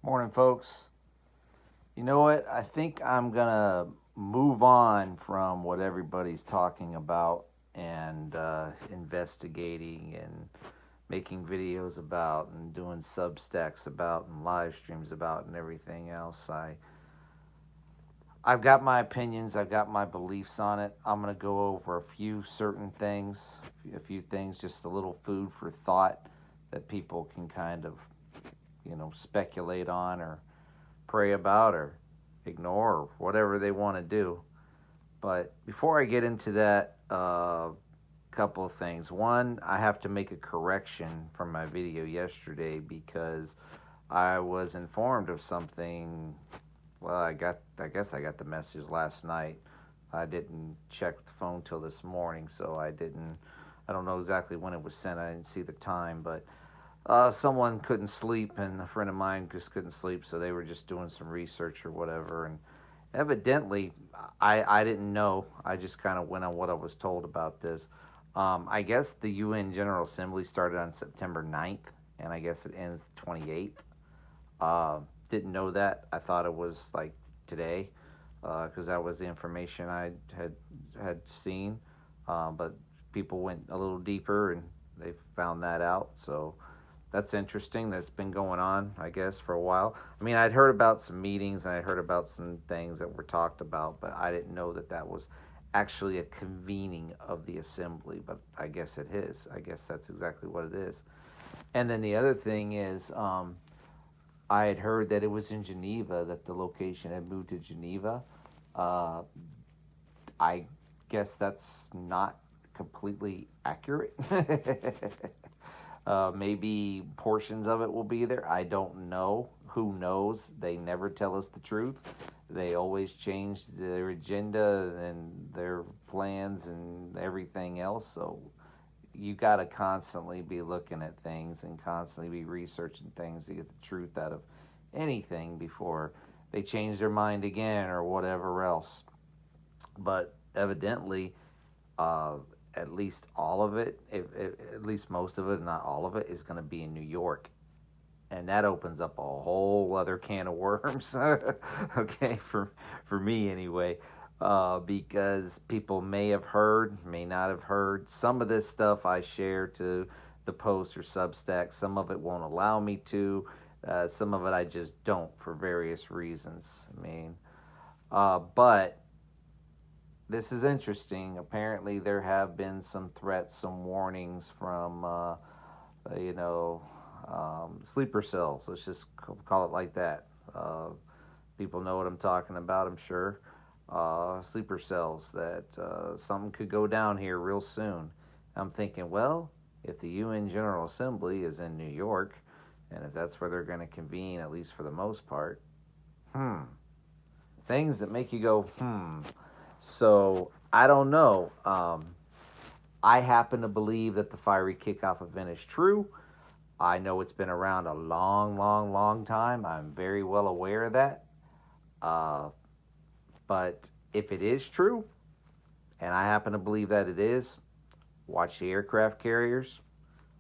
Morning, folks. You know what? I think I'm going to move on from what everybody's talking about and investigating and making videos about and doing substacks about and live streams about and everything else. I've got my opinions, I've got my beliefs on it. I'm going to go over a few certain things, a few things, just a little food for thought that people can kind of, speculate on or pray about or ignore or whatever they want to do. But before I get into that, couple of things. One, I have to make a correction from my video yesterday because I was informed of something. Well, I guess I got the message last night. I didn't check the phone till this morning, so I don't know exactly when it was sent. I didn't see the time, but someone couldn't sleep, and a friend of mine just couldn't sleep, so they were just doing some research or whatever. And evidently, I didn't know. I just kind of went on what I was told about this. I guess the UN General Assembly started on September 9th, and I guess it ends the 28th. Didn't know that. I thought it was like today, because that was the information I had seen. But people went a little deeper and they found that out. So that's interesting. That's been going on, I guess, for a while. I mean, I'd heard about some meetings and I heard about some things that were talked about, but I didn't know that that was actually a convening of the assembly. But I guess it is. I guess that's exactly what it is. And then the other thing is, I had heard that it was in Geneva, that the location had moved to Geneva. Uh, I guess that's not completely accurate. Maybe portions of it will be there. I don't know. Who knows? They never tell us the truth. They always change their agenda and their plans and everything else. So you got to constantly be looking at things and constantly be researching things to get the truth out of anything before they change their mind again or whatever else. But evidently, uh, at least all of it, if at least most of it, not all of it, is going to be in New York, and that opens up a whole other can of worms. Okay, for me anyway, because people may have heard, may not have heard some of this stuff I share to the post or Substack. Some of it won't allow me to. Some of it I just don't for various reasons. I mean, but this is interesting. Apparently, there have been some threats, some warnings from, you know, sleeper cells. Let's just call it like that. People know what I'm talking about, I'm sure. Sleeper cells, that something could go down here real soon. I'm thinking, well, if the UN General Assembly is in New York, and if that's where they're going to convene, at least for the most part, hmm, things that make you go, hmm. So I don't know. I happen to believe that the fiery kickoff event is true. I know it's been around a long, long, long time. I'm very well aware of that. Uh, but if it is true, and I happen to believe that it is, watch the aircraft carriers,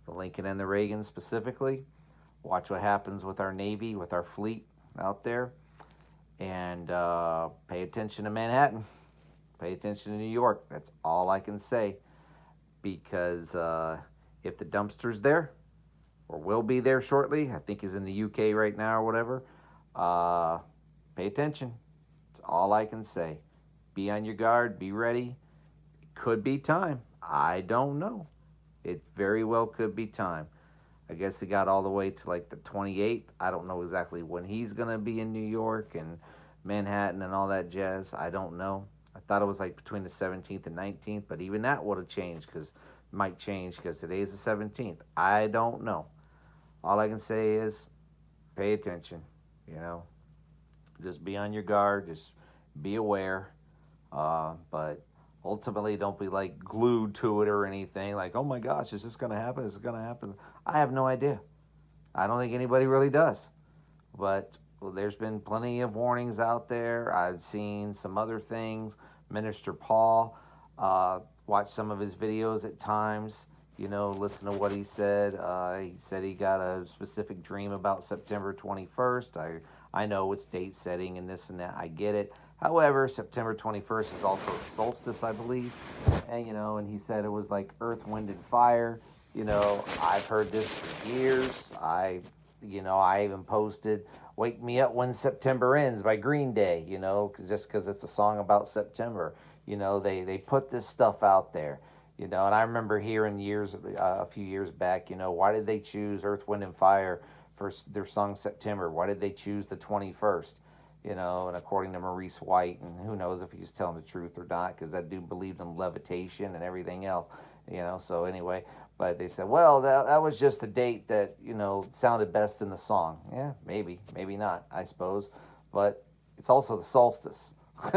the Lincoln and the Reagan specifically. Watch what happens with our Navy, with our fleet out there, and pay attention to Manhattan. Pay attention to New York. That's all I can say. Because if the dumpster's there, or will be there shortly, I think is in the UK right now or whatever, uh, pay attention. That's all I can say. Be on your guard. Be ready. It could be time. I don't know. It very well could be time. I guess he got all the way to like the 28th. I don't know exactly when he's going to be in New York and Manhattan and all that jazz. I don't know. I thought it was like between the 17th and 19th, but even that would have changed because might change because today is the 17th. I don't know. All I can say is pay attention. You know, just be on your guard. Just be aware. But ultimately, don't be like glued to it or anything. Like, oh my gosh, is this going to happen? Is it going to happen? I have no idea. I don't think anybody really does. But well, there's been plenty of warnings out there. I've seen some other things. Minister Paul, watched some of his videos at times. listen to what he said. He said he got a specific dream about September 21st. I know it's date setting and this and that. I get it. However, September 21st is also solstice, I believe. And he said it was like earth, wind, and fire. I've heard this for years. I even posted "Wake Me Up When September Ends" by Green Day. Just because it's a song about September. They put this stuff out there. And I remember hearing a few years back. Why did they choose Earth, Wind, and Fire for their song September? Why did they choose the 21st? And according to Maurice White, and who knows if he's telling the truth or not, because that dude believed in levitation and everything else. So anyway, but they said, well, that was just the date that sounded best in the song. Yeah, maybe not, I suppose, but it's also the solstice.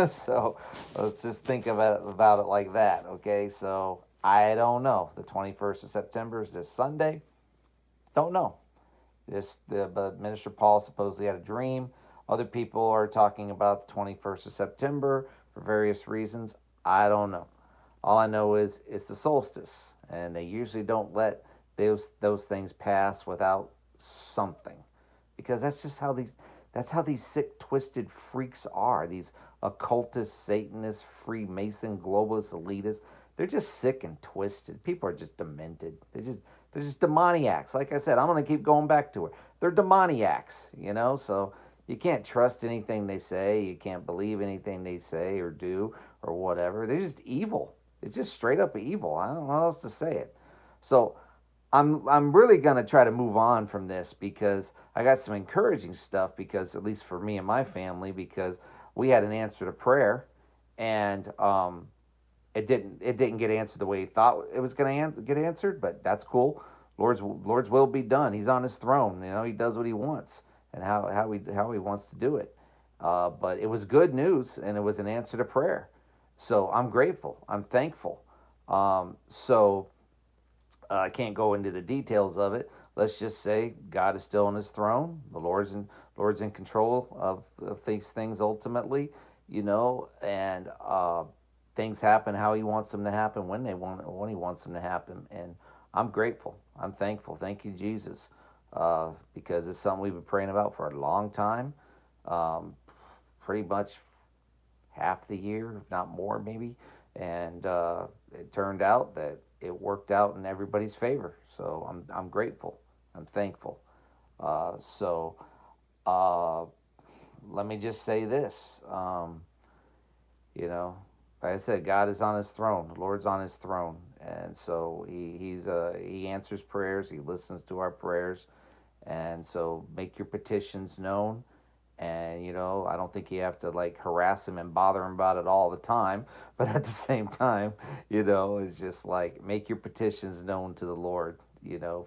So let's just think about it like that, okay? So I don't know. The 21st of September is this Sunday. Don't know. But Minister Paul supposedly had a dream. Other people are talking about the 21st of September for various reasons. I don't know. All I know is it's the solstice, and they usually don't let those things pass without something, because that's how these sick, twisted freaks are. These occultist, Satanist, Freemason, globalist, elitists. They're just sick and twisted. People are just demented. They're just demoniacs. Like I said, I'm gonna keep going back to it. They're demoniacs. So you can't trust anything they say. You can't believe anything they say or do or whatever. They're just evil. It's just straight up evil. I don't know how else to say it. So I'm really gonna try to move on from this, because I got some encouraging stuff, because at least for me and my family, because we had an answer to prayer, and it didn't get answered the way he thought it was going to get answered, but that's cool. Lord's will be done. He's on his throne. He does what he wants, and how he wants to do it. But it was good news, and it was an answer to prayer. So I'm grateful. I'm thankful. So I can't go into the details of it. Let's just say God is still on His throne. The Lord's in control of these things ultimately, and things happen how He wants them to happen, when He wants them to happen. And I'm grateful. I'm thankful. Thank you, Jesus, because it's something we've been praying about for a long time, um, pretty much half the year, if not more, maybe. And it turned out that it worked out in everybody's favor. So I'm grateful. I'm thankful. So uh, let me just say this. You know, like I said, God is on His throne. The Lord's on His throne, and so He answers prayers. He listens to our prayers, and so make your petitions known. And I don't think you have to like harass him and bother him about it all the time, but at the same time, it's just like make your petitions known to the Lord.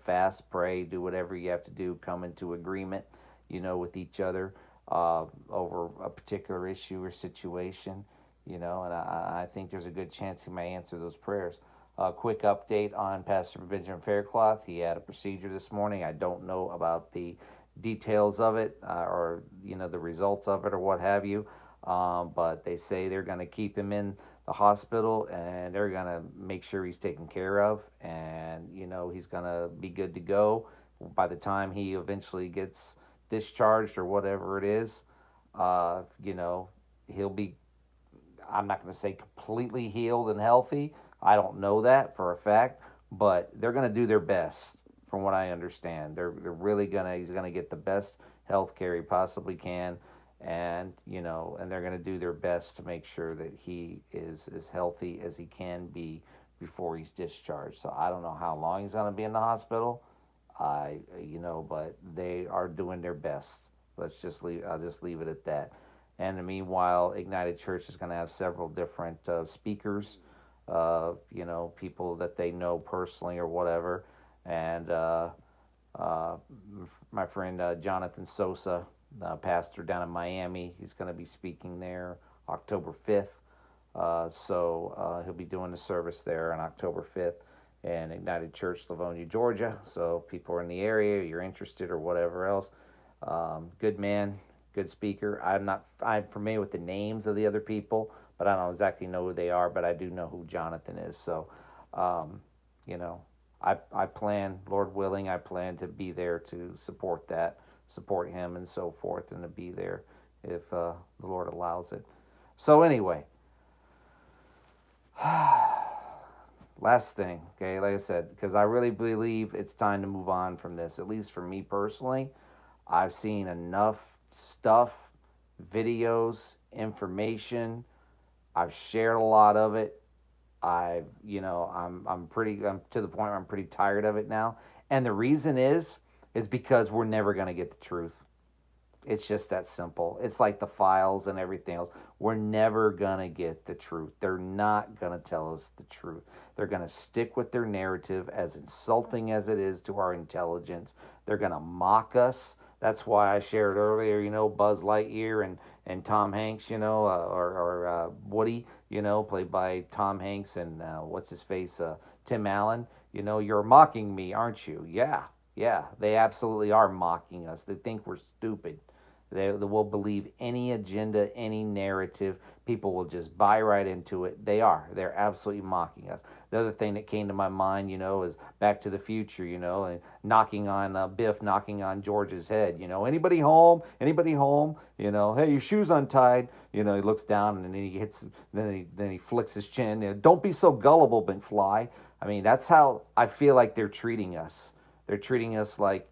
Fast, pray, do whatever you have to do, come into agreement, with each other, over a particular issue or situation. And I think there's a good chance He may answer those prayers. A quick update on Pastor Benjamin Faircloth. He had a procedure this morning. I don't know about the details of it, or the results of it, or what have you. But they say they're going to keep him in the hospital, and they're going to make sure he's taken care of, and he's going to be good to go by the time he eventually gets discharged or whatever it is. He'll be, I'm not going to say completely healed and healthy. I don't know that for a fact, but they're going to do their best. From what I understand, they're really gonna he's gonna get the best health care he possibly can, and they're gonna do their best to make sure that he is as healthy as he can be before he's discharged. So I don't know how long he's gonna be in the hospital. But they are doing their best. I'll just leave it at that. And meanwhile, Ignited Church is going to have several different speakers, people that they know personally or whatever. And uh, my friend Jonathan Sosa, pastor down in Miami, he's going to be speaking there October 5th. So he'll be doing the service there on October 5th in Ignited Church, Livonia, Georgia. So people are in the area, you're interested or whatever else. Good man, good speaker. I'm familiar with the names of the other people, but I don't exactly know who they are. But I do know who Jonathan is. So, you know, I plan, Lord willing, I plan to be there to support that, support him, and so forth, and to be there if the Lord allows it. So anyway, last thing, okay, like I said, because I really believe it's time to move on from this. At least for me personally, I've seen enough stuff, videos, information. I've shared a lot of it. I'm to the point where I'm pretty tired of it now. And the reason is because we're never going to get the truth. It's just that simple. It's like the files and everything else. We're never going to get the truth. They're not going to tell us the truth. They're going to stick with their narrative, as insulting as it is to our intelligence. They're going to mock us. That's why I shared earlier, Buzz Lightyear and Tom Hanks, or Woody, played by Tom Hanks and what's his face, Tim Allen. You're mocking me, aren't you? Yeah, yeah, they absolutely are mocking us. They think we're stupid. They will believe any agenda, any narrative. People will just buy right into it. They are. They're absolutely mocking us. The other thing that came to my mind, is Back to the Future, and knocking on Biff, knocking on George's head. Anybody home? Anybody home? Hey, your shoe's untied. He looks down and then he hits. Then he flicks his chin. Don't be so gullible, McFly. I mean, that's how I feel like they're treating us. They're treating us like,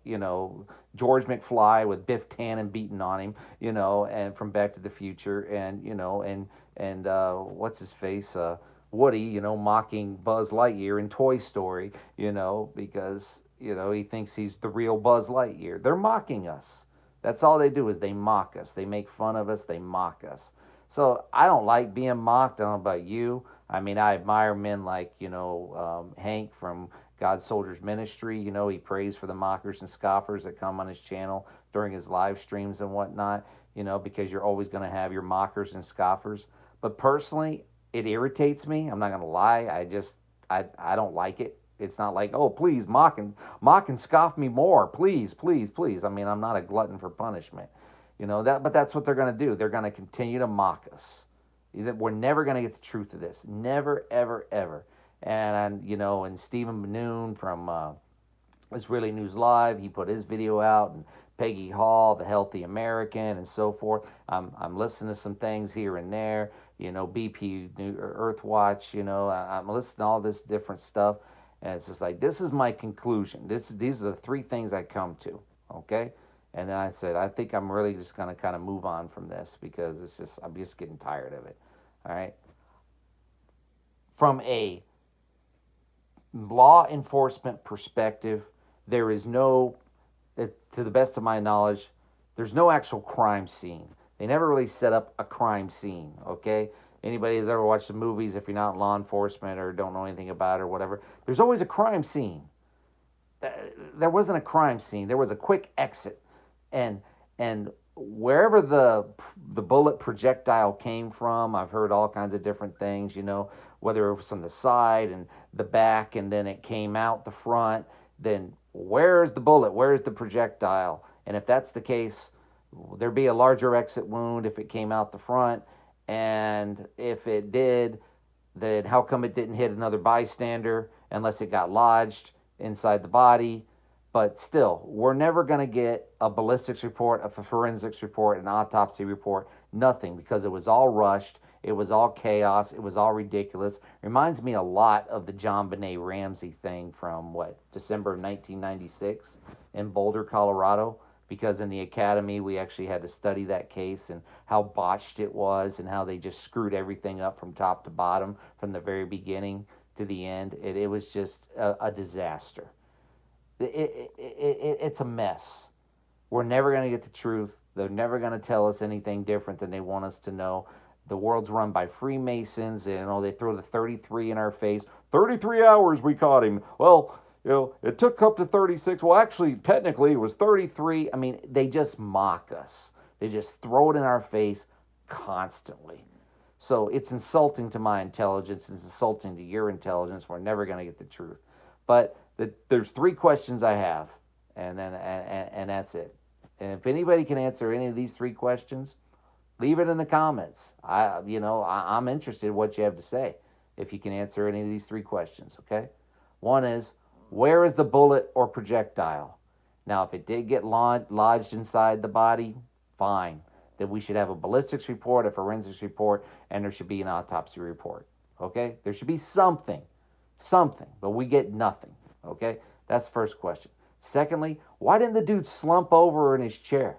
George McFly with Biff Tannen beating on him, and from Back to the Future, and what's his face, Woody, mocking Buzz Lightyear in Toy Story, because he thinks he's the real Buzz Lightyear. They're mocking us. That's all they do is they mock us. They make fun of us. They mock us. So I don't like being mocked. I don't know about you. I mean, I admire men like Hank from God's Soldiers Ministry. He prays for the mockers and scoffers that come on his channel during his live streams and whatnot, because you're always going to have your mockers and scoffers. But personally, it irritates me. I'm not going to lie. I don't like it. It's not like, oh, please mock and scoff me more. Please, please, please. I mean, I'm not a glutton for punishment. But that's what they're going to do. They're going to continue to mock us. We're never going to get the truth of this. Never, ever, ever. And Stephen Manoon from Israeli News Live, he put his video out, and Peggy Hall, the Healthy American, and so forth. I'm listening to some things here and there. BP Earthwatch. I'm listening to all this different stuff, and it's just like, this is my conclusion. These are the three things I come to. Okay. And then I said, I think I'm really just going to kind of move on from this, because I'm just getting tired of it. All right. From a law enforcement perspective, there is no, to the best of my knowledge, there's no actual crime scene. They never really set up a crime scene, okay? Anybody who's ever watched the movies, if you're not in law enforcement or don't know anything about it or whatever, there's always a crime scene. There wasn't a crime scene. There was a quick exit. And wherever the bullet projectile came from, I've heard all kinds of different things, whether it was from the side and the back, and then it came out the front, then where's the bullet? Where's the projectile? And if that's the case, there'd be a larger exit wound if it came out the front. And if it did, then how come it didn't hit another bystander unless it got lodged inside the body? But still, we're never going to get a ballistics report, a forensics report, an autopsy report, nothing, because it was all rushed. It was all chaos. It was all ridiculous. Reminds me a lot of the John Benet Ramsey thing from, December of 1996 in Boulder, Colorado, because in the academy we actually had to study that case and how botched it was and how they just screwed everything up from top to bottom, from the very beginning to the end. It was just a disaster. It's a mess. We're never going to get the truth. They're never going to tell us anything different than they want us to know. The world's run by Freemasons, and they throw the 33 in our face. 33 hours we caught him. Well, it took up to 36. Well, actually, technically, it was 33. I mean, they just mock us. They just throw it in our face constantly. So it's insulting to my intelligence. It's insulting to your intelligence. We're never going to get the truth. But there's three questions I have, and that's it. And if anybody can answer any of these three questions, leave it in the comments. I'm interested in what you have to say if you can answer any of these three questions, okay? One is, Where is the bullet or projectile? Now, if it did get lodged inside the body, fine. Then we should have a ballistics report, a forensics report, and there should be an autopsy report. Okay? There should be something. Something. But we get nothing. Okay? That's the first question. Secondly, why didn't the dude slump over in his chair?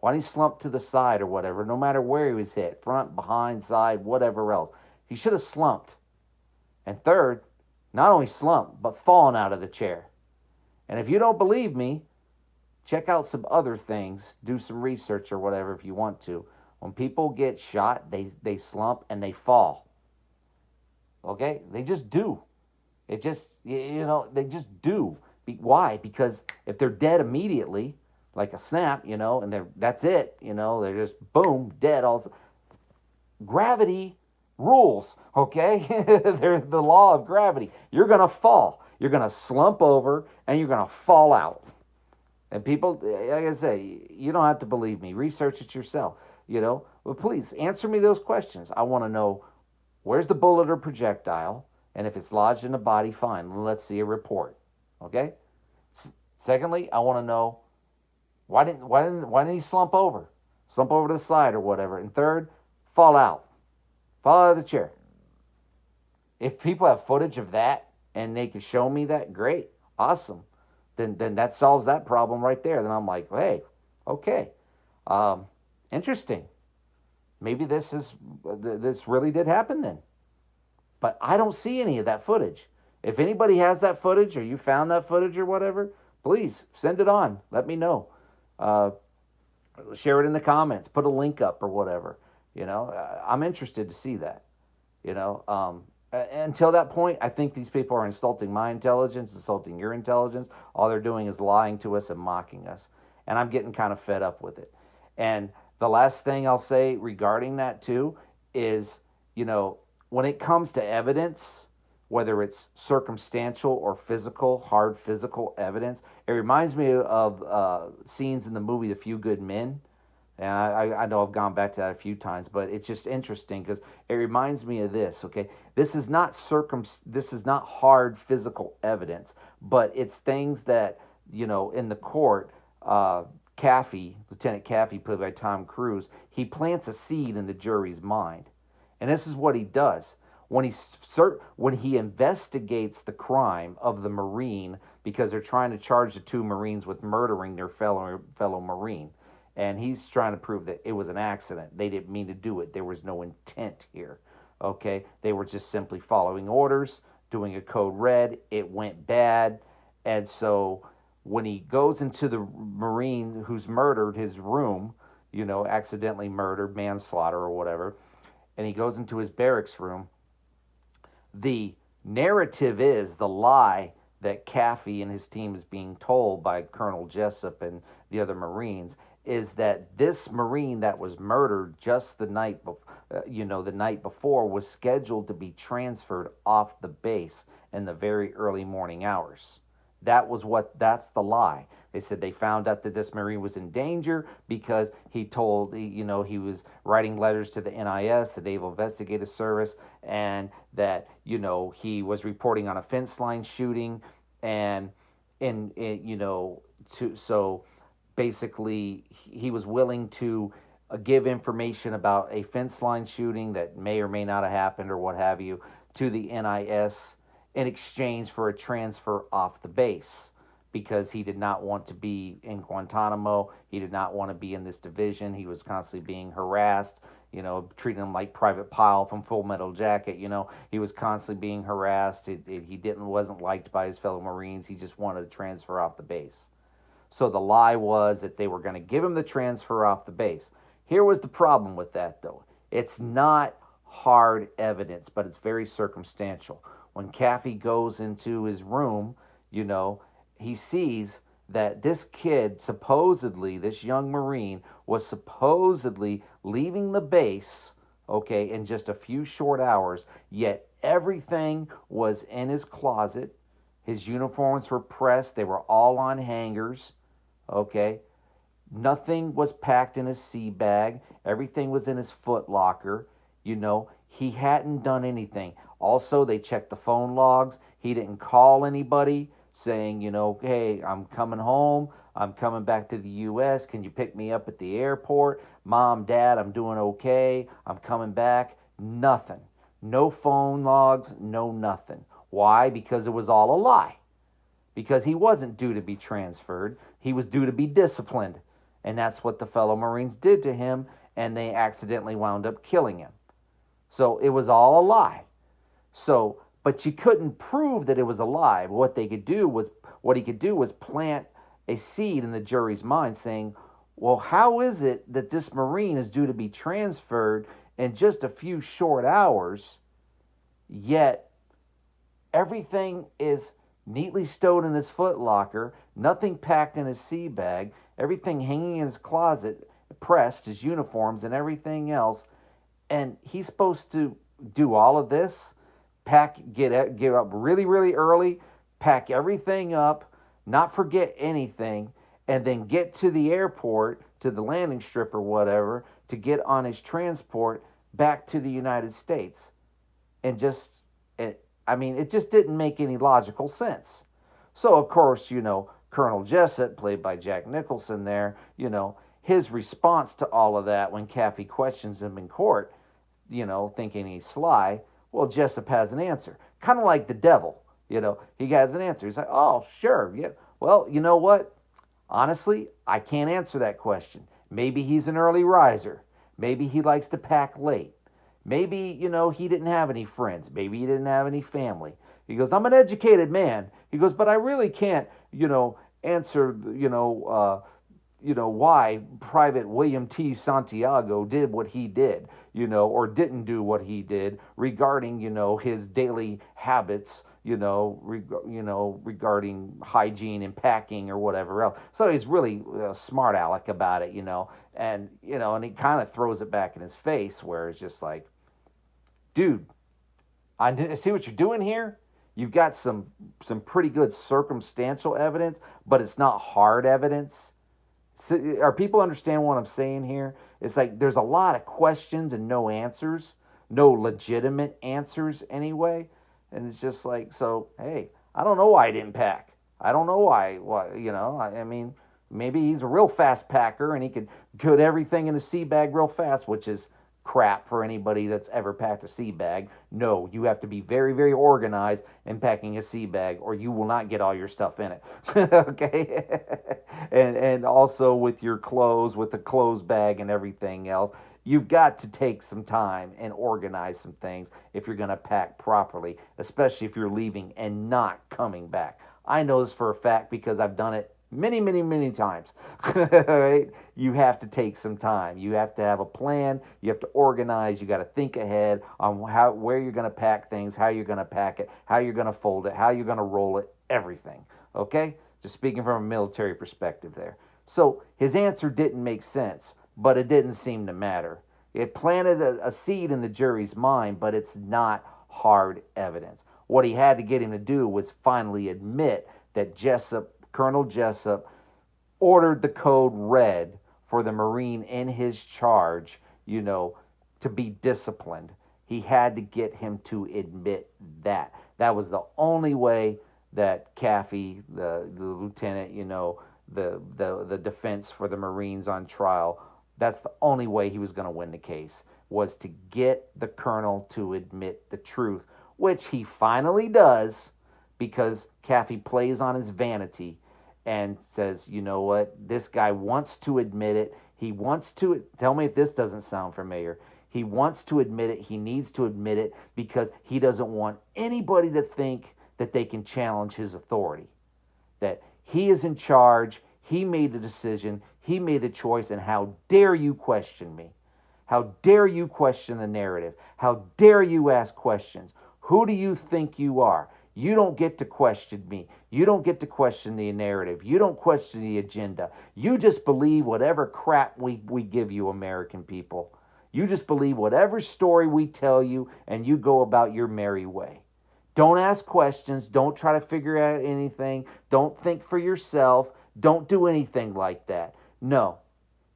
Why didn't he slump to the side or whatever, no matter where he was hit, front, behind, side, whatever else? He should have slumped. And third, not only slumped, but fallen out of the chair. And if you don't believe me, check out some other things. Do some research or whatever if you want to. When people get shot, they slump and they fall. Okay? They just do. It just, they just do. Why? Because if they're dead immediately, like a snap, and that's it, they're just boom, dead. Also, gravity rules, okay? They're the law of gravity. You're going to fall. You're going to slump over and you're going to fall out. And people, like I say, you don't have to believe me. Research it yourself, But please answer me those questions. I want to know, where's the bullet or projectile? And if it's lodged in the body, fine. Let's see a report. Okay? Secondly, I want to know, why didn't he slump over? Slump over to the side or whatever. And third, fall out. Fall out of the chair. If people have footage of that and they can show me that, great. Awesome. Then that solves that problem right there. Then I'm like, hey, okay. Interesting. Maybe this really did happen then. But I don't see any of that footage. If anybody has that footage or you found that footage or whatever, please send it on. Let me know. Share it in the comments. Put a link up or whatever. I'm interested to see that. Until that point, I think these people are insulting my intelligence, insulting your intelligence. All they're doing is lying to us and mocking us. And I'm getting kind of fed up with it. And the last thing I'll say regarding that, too, is, when it comes to evidence, whether it's circumstantial or physical, hard physical evidence, it reminds me of scenes in the movie The Few Good Men. And I know I've gone back to that a few times, but it's just interesting because it reminds me of this, okay? This is not hard physical evidence, but it's things that, in the court, Lieutenant Caffey, played by Tom Cruise, he plants a seed in the jury's mind. And this is what he does. When he investigates the crime of the Marine, because they're trying to charge the two Marines with murdering their fellow Marine, and he's trying to prove that it was an accident. They didn't mean to do it. There was no intent here. Okay? They were just simply following orders, doing a code red. It went bad. And so when he goes into the Marine who's murdered his room, accidentally murdered, manslaughter or whatever, and he goes into his barracks room, the narrative is the lie that Caffey and his team is being told by Colonel Jessup and the other Marines is that this Marine that was murdered just the night before was scheduled to be transferred off the base in the very early morning hours. That's the lie. They said they found out that this Marine was in danger because he was writing letters to the NIS, the Naval Investigative Service, and that, he was reporting on a fence line shooting, and so basically he was willing to give information about a fence line shooting that may or may not have happened or what have you to the NIS in exchange for a transfer off the base, because he did not want to be in Guantanamo. He did not want to be in this division. He was constantly being harassed, treating him like Private Pyle from Full Metal Jacket. He was constantly being harassed. Wasn't liked by his fellow Marines. He just wanted to transfer off the base. So the lie was that they were going to give him the transfer off the base. Here was the problem with that, though. It's not hard evidence, but it's very circumstantial. When Caffey goes into his room, he sees that this kid, supposedly, this young Marine, was supposedly leaving the base, okay, in just a few short hours, yet everything was in his closet. His uniforms were pressed. They were all on hangers, okay. Nothing was packed in his sea bag. Everything was in his foot locker. He hadn't done anything. Also, they checked the phone logs. He didn't call anybody saying, hey, I'm coming home. I'm coming back to the U.S. Can you pick me up at the airport? Mom, Dad, I'm doing okay. I'm coming back. Nothing. No phone logs, no nothing. Why? Because it was all a lie. Because he wasn't due to be transferred. He was due to be disciplined. And that's what the fellow Marines did to him, and they accidentally wound up killing him. So it was all a lie. So, but you couldn't prove that it was a lie. What he could do was plant a seed in the jury's mind saying, well, how is it that this Marine is due to be transferred in just a few short hours, yet everything is neatly stowed in his footlocker, nothing packed in his sea bag, everything hanging in his closet, pressed, his uniforms and everything else, and he's supposed to do all of this, get up really, really early, pack everything up, not forget anything, and then get to the airport, to the landing strip or whatever, to get on his transport back to the United States. And it just didn't make any logical sense. So, of course, Colonel Jessup, played by Jack Nicholson there, his response to all of that when Caffey questions him in court, thinking he's sly, well, Jessup has an answer. Kind of like the devil, he has an answer. He's like, oh, sure, yeah. Well, you know what? Honestly, I can't answer that question. Maybe he's an early riser. Maybe he likes to pack late. Maybe, he didn't have any friends. Maybe he didn't have any family. He goes, I'm an educated man. He goes, but I really can't, answer, why Private William T. Santiago did what he did, or didn't do what he did regarding, his daily habits, regarding hygiene and packing or whatever else. So he's really smart aleck about it, and he kind of throws it back in his face where it's just like, dude, I see what you're doing here. You've got some pretty good circumstantial evidence, but it's not hard evidence. So, are people understand what I'm saying here? It's like there's a lot of questions and no answers, no legitimate answers anyway. And it's just like, so, hey, I don't know why I didn't pack. I don't know why I mean, maybe he's a real fast packer and he could put everything in a sea bag real fast, which is crap for anybody that's ever packed a sea bag. No, you have to be very, very organized in packing a sea bag, or you will not get all your stuff in it. Okay, and also with your clothes, with the clothes bag and everything else. You've got to take some time and organize some things if you're going to pack properly, especially if you're leaving and not coming back. I know this for a fact because I've done it many, many, many times. Right? You have to take some time. You have to have a plan. You have to organize. You got to think ahead on where you're going to pack things, how you're going to pack it, how you're going to fold it, how you're going to roll it, everything. Okay? Just speaking from a military perspective there. So his answer didn't make sense, but it didn't seem to matter. It planted a seed in the jury's mind, but it's not hard evidence. What he had to get him to do was finally admit that Colonel Jessup, ordered the code red for the Marine in his charge, to be disciplined. He had to get him to admit that. That was the only way that Caffey, the lieutenant, the defense for the Marines on trial, that's the only way he was going to win the case, was to get the colonel to admit the truth, which he finally does because Caffey plays on his vanity and says, you know what, this guy wants to admit it. He wants to, tell me if this doesn't sound familiar. He wants to admit it. He needs to admit it because he doesn't want anybody to think that they can challenge his authority, that he is in charge. He made the decision. He made the choice. And how dare you question me? How dare you question the narrative? How dare you ask questions? Who do you think you are? You don't get to question me. You don't get to question the narrative. You don't question the agenda. You just believe whatever crap we give you, American people. You just believe whatever story we tell you, and you go about your merry way. Don't ask questions. Don't try to figure out anything. Don't think for yourself. Don't do anything like that. No.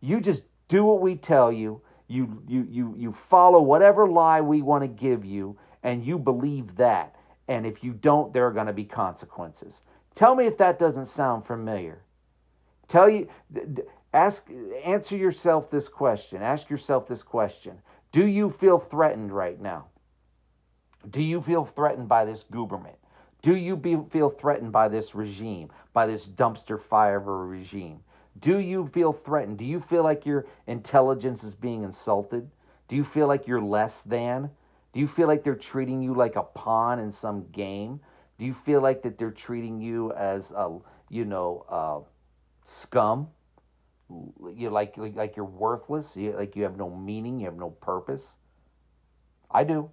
You just do what we tell you. You follow whatever lie we want to give you, and you believe that. And if you don't, there are going to be consequences. Tell me if that doesn't sound familiar. Tell you, ask, answer yourself this question. Ask yourself this question. Do you feel threatened right now? Do you feel threatened by this government? Do you feel threatened by this regime, by this dumpster fire of a regime? Do you feel threatened? Do you feel like your intelligence is being insulted? Do you feel like you're less than? Do you feel like they're treating you like a pawn in some game? Do you feel like that they're treating you as a, scum? You like you're worthless. Like you have no meaning. You have no purpose. I do.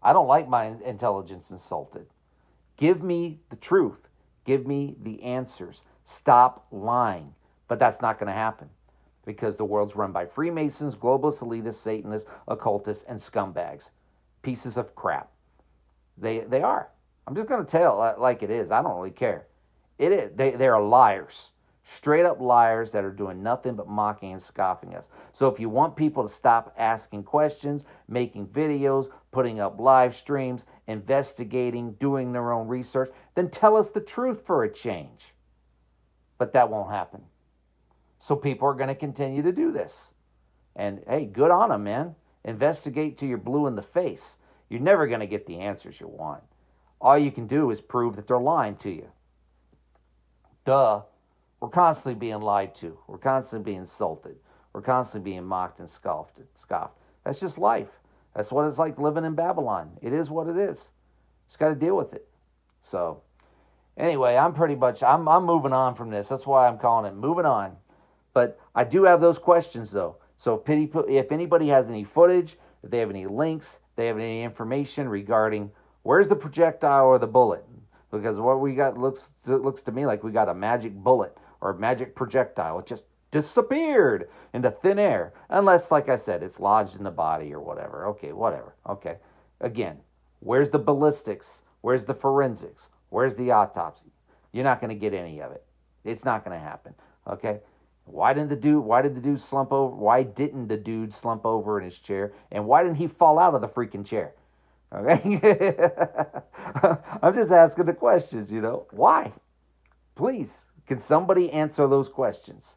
I don't like my intelligence insulted. Give me the truth. Give me the answers. Stop lying. But that's not going to happen because the world's run by Freemasons, globalists, elitists, Satanists, occultists, and scumbags. Pieces of crap. They are. I'm just going to tell it like it is. I don't really care. It is. They are liars. Straight up liars that are doing nothing but mocking and scoffing us. So if you want people to stop asking questions, making videos, putting up live streams, investigating, doing their own research, then tell us the truth for a change. But that won't happen. So people are going to continue to do this. And hey, good on them, man. Investigate till you're blue in the face. You're never going to get the answers you want. All you can do is prove that they're lying to you. Duh. We're constantly being lied to. We're constantly being insulted. We're constantly being mocked and scoffed. That's just life. That's what it's like living in Babylon. It is what it is. Just got to deal with it. So, anyway, I'm moving on from this. That's why I'm calling it Moving On. But I do have those questions, though. So if anybody has any footage, if they have any links, they have any information regarding where's the projectile or the bullet, because what we got looks to me like we got a magic bullet or a magic projectile. It just disappeared into thin air, unless, like I said, it's lodged in the body or whatever. Okay, whatever. Okay, again, where's the ballistics? Where's the forensics? Where's the autopsy? You're not going to get any of it. It's not going to happen. Okay. Why didn't the dude slump over? Why didn't the dude slump over in his chair? And why didn't he fall out of the freaking chair? Okay. I'm just asking the questions, Why? Please, can somebody answer those questions?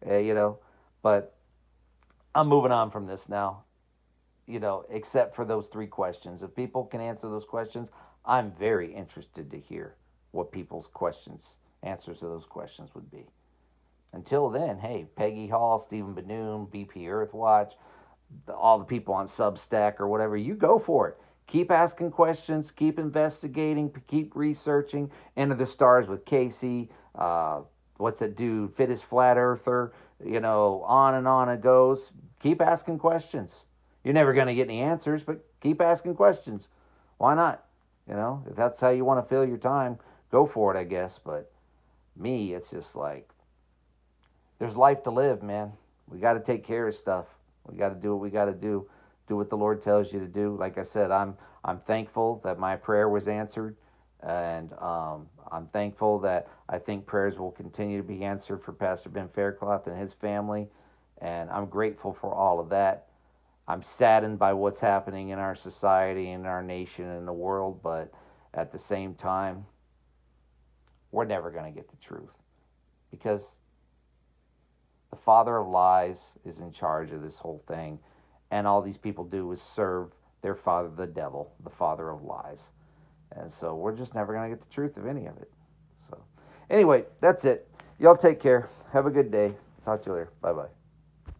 But I'm moving on from this now, except for those three questions. If people can answer those questions, I'm very interested to hear what people's answers to those questions would be. Until then, hey, Peggy Hall, Stephen Benoon, BP Earthwatch, all the people on Substack or whatever, you go for it. Keep asking questions, keep investigating, keep researching. Enter the Stars with Casey. What's that dude? Fittest Flat Earther. On and on it goes. Keep asking questions. You're never going to get any answers, but keep asking questions. Why not? If that's how you want to fill your time, go for it, I guess. But me, it's just like, there's life to live, man. We got to take care of stuff. We got to do what we got to do. Do what the Lord tells you to do. Like I said, I'm thankful that my prayer was answered, and I'm thankful that I think prayers will continue to be answered for Pastor Ben Faircloth and his family, and I'm grateful for all of that. I'm saddened by what's happening in our society, in our nation, and in the world, but at the same time, we're never going to get the truth because the father of lies is in charge of this whole thing, and all these people do is serve their father, the devil, the father of lies. And so we're just never going to get the truth of any of it. So anyway, that's it. Y'all take care. Have a good day. Talk to you later. Bye-bye.